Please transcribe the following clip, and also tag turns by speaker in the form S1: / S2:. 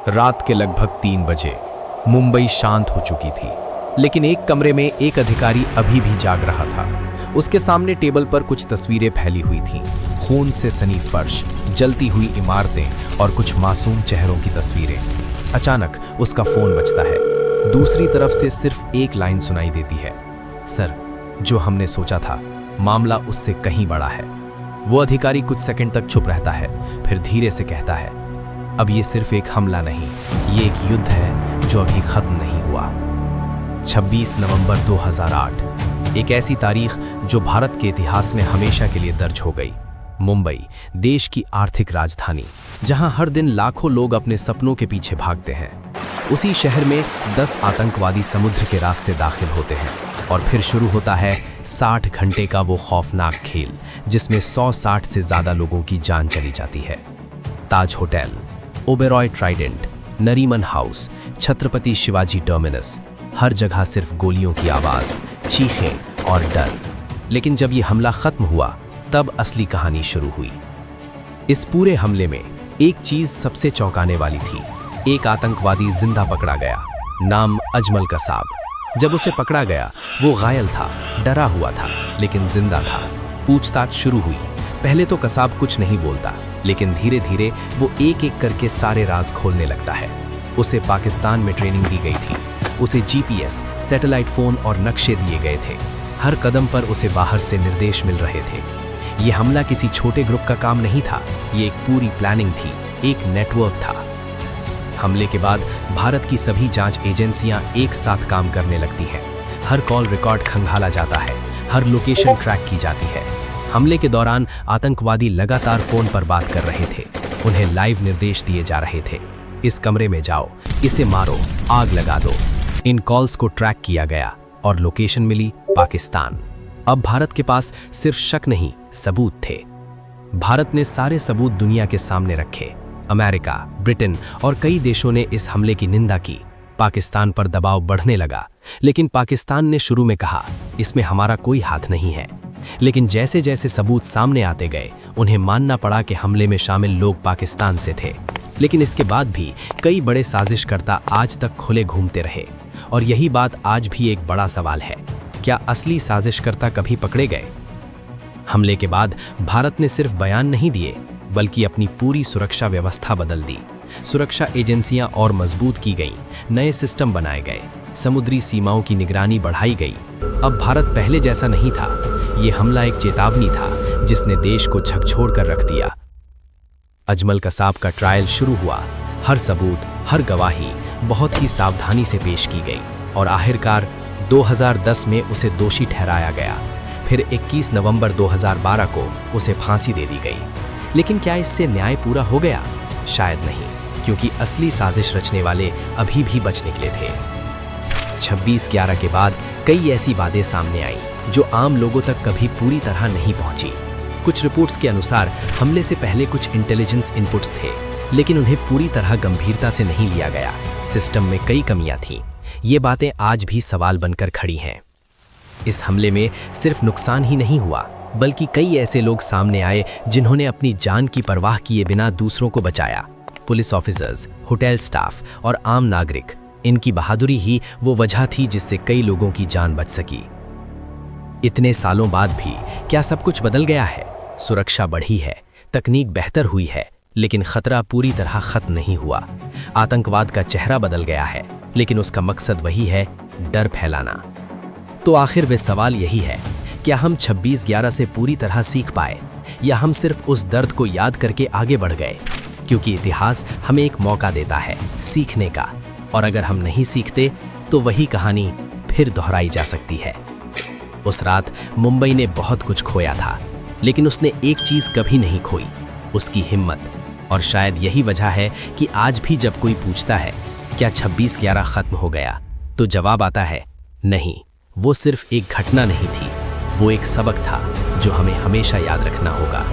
S1: रात के लगभग 3 बजे मुंबई शांत हो चुकी थी, लेकिन एक कमरे में एक अधिकारी अभी भी जाग रहा था। उसके सामने टेबल पर कुछ तस्वीरें फैली हुई थीं, खून से सनी फर्श, जलती हुई इमारतें और कुछ मासूम चेहरों की तस्वीरें। अचानक उसका फोन बजता है। दूसरी तरफ से सिर्फ एक लाइन सुनाई देती है, सर, जो हमने सोचा था मामला उससे कहीं बड़ा है। वो अधिकारी कुछ सेकंड तक चुप रहता है, फिर धीरे से कहता है, अब ये सिर्फ एक हमला नहीं, ये एक युद्ध है जो अभी खत्म नहीं हुआ। 26 नवंबर 2008, एक ऐसी तारीख जो भारत के इतिहास में हमेशा के लिए दर्ज हो गई। मुंबई, देश की आर्थिक राजधानी, जहां हर दिन लाखों लोग अपने सपनों के पीछे भागते हैं। उसी शहर में 10 आतंकवादी समुद्र के रास्ते दाखिल होते हैं और फिर शुरू होता है 60 घंटे का वो खौफनाक खेल, जिसमें 160 से ज्यादा लोगों की जान चली जाती है। Taj hotel, Oberoi Trident, Nariman house, Chhatrapati Shivaji terminus, हर जगह सिर्फ गोलियों की आवाज, चीखें और डर। लेकिन जब ये हमला खत्म हुआ, तब असली कहानी शुरू हुई। इस पूरे हमले में एक चीज सबसे चौंकाने वाली थी। एक आतंकवादी जिंदा पकड़ा गया, नाम अजमल कसाब। जब उसे पकड़ा गया, वो घायल था, डरा हुआ था, लेकिन जिंदा था। पूछताछ शुरू हुई। पहले तो कसाब कुछ नहीं बोलता, लेकिन धीरे धीरे वो एक एक करके सारे राज खोलने लगता है। उसे पाकिस्तान में ट्रेनिंग दी गई थी, उसे जीपीएस, सैटेलाइट फोन और नक्शे दिए गए थे। हर कदम पर उसे बाहर से निर्देश मिल रहे थे। ये हमला किसी छोटे ग्रुप का काम नहीं था, ये एक पूरी प्लानिंग थी, एक नेटवर्क था। हमले के बाद भारत की सभी जांच एजेंसियां एक साथ काम करने लगती हैं। हर कॉल रिकॉर्ड खंगाला जाता है, हर लोकेशन ट्रैक की जाती है। हमले के दौरान आतंकवादी लगातार फोन पर बात कर रहे थे, उन्हें लाइव निर्देश दिए जा रहे थे, इस कमरे में जाओ, इसे मारो, आग लगा दो। इन कॉल्स को ट्रैक किया गया और लोकेशन मिली पाकिस्तान। अब भारत के पास सिर्फ शक नहीं, सबूत थे। भारत ने सारे सबूत दुनिया के सामने रखे। अमेरिका, ब्रिटेन और कई देशों ने इस हमले की निंदा की। पाकिस्तान पर दबाव बढ़ने लगा, लेकिन पाकिस्तान ने शुरू में कहा, इसमें हमारा कोई हाथ नहीं है। लेकिन जैसे जैसे सबूत सामने आते गए, उन्हें मानना पड़ा कि हमले में शामिल लोग पाकिस्तान से थे। लेकिन इसके बाद भी कई बड़े साजिशकर्ता आज तक खुले घूमते रहे। और यही बात आज भी एक बड़ा सवाल है, क्या असली साजिशकर्ता कभी पकड़े गए? हमले के बाद भारत ने सिर्फ बयान नहीं दिए, बल्कि अपनी पूरी सुरक्षा व्यवस्था बदल दी। सुरक्षा एजेंसियां और मजबूत की गईं, नए सिस्टम बनाए गए, समुद्री सीमाओं की निगरानी बढ़ाई गई। अब भारत पहले जैसा नहीं था। ये हमला एक चेतावनी था, जिसने देश को झकझोर कर रख दिया। अजमल कसाब का ट्रायल शुरू हुआ। हर सबूत, हर गवाही बहुत ही सावधानी से पेश की गई और आखिरकार 2010 में उसे दोषी ठहराया गया। फिर 21 नवंबर 2012 को उसे फांसी दे दी गई। लेकिन क्या इससे न्याय पूरा हो गया? शायद नहीं, क्योंकि असली साजिश रचने वाले अभी भी बच निकले थे। 26/11 के बाद कई ऐसी बातें सामने आईं जो आम लोगों तक कभी पूरी तरह नहीं पहुंची। कुछ रिपोर्ट्स के अनुसार हमले से पहले कुछ इंटेलिजेंस इनपुट्स थे, लेकिन उन्हें पूरी तरह गंभीरता से नहीं लिया गया। सिस्टम में कई कमियां थीं। ये बातें आज भी सवाल बनकर खड़ी हैं। इस हमले में सिर्फ नुकसान ही नहीं हुआ, बल्कि कई ऐसे लोग सामने आए जिन्होंने अपनी जान की परवाह किए बिना दूसरों को बचाया। पुलिस ऑफिसर्स, होटल स्टाफ और आम नागरिक, इनकी बहादुरी ही वो वजह थी जिससे कई लोगों की जान बच सकी। इतने सालों बाद भी क्या सब कुछ बदल गया है? सुरक्षा बढ़ी है, तकनीक बेहतर हुई है, लेकिन खतरा पूरी तरह खत्म नहीं हुआ। आतंकवाद का चेहरा बदल गया है, लेकिन उसका मकसद वही है, डर फैलाना। तो आखिर वे सवाल यही है, क्या हम 26/11 से पूरी तरह सीख पाए, या हम सिर्फ उस दर्द को याद करके आगे बढ़ गए? क्योंकि इतिहास हमें एक मौका देता है सीखने का, और अगर हम नहीं सीखते तो वही कहानी फिर दोहराई जा सकती है। उस रात मुंबई ने बहुत कुछ खोया था, लेकिन उसने एक चीज कभी नहीं खोई, उसकी हिम्मत। और शायद यही वजह है कि आज भी जब कोई पूछता है क्या 26/11 खत्म हो गया, तो जवाब आता है नहीं, वो सिर्फ एक घटना नहीं थी, वो एक सबक था जो हमें हमेशा याद रखना होगा।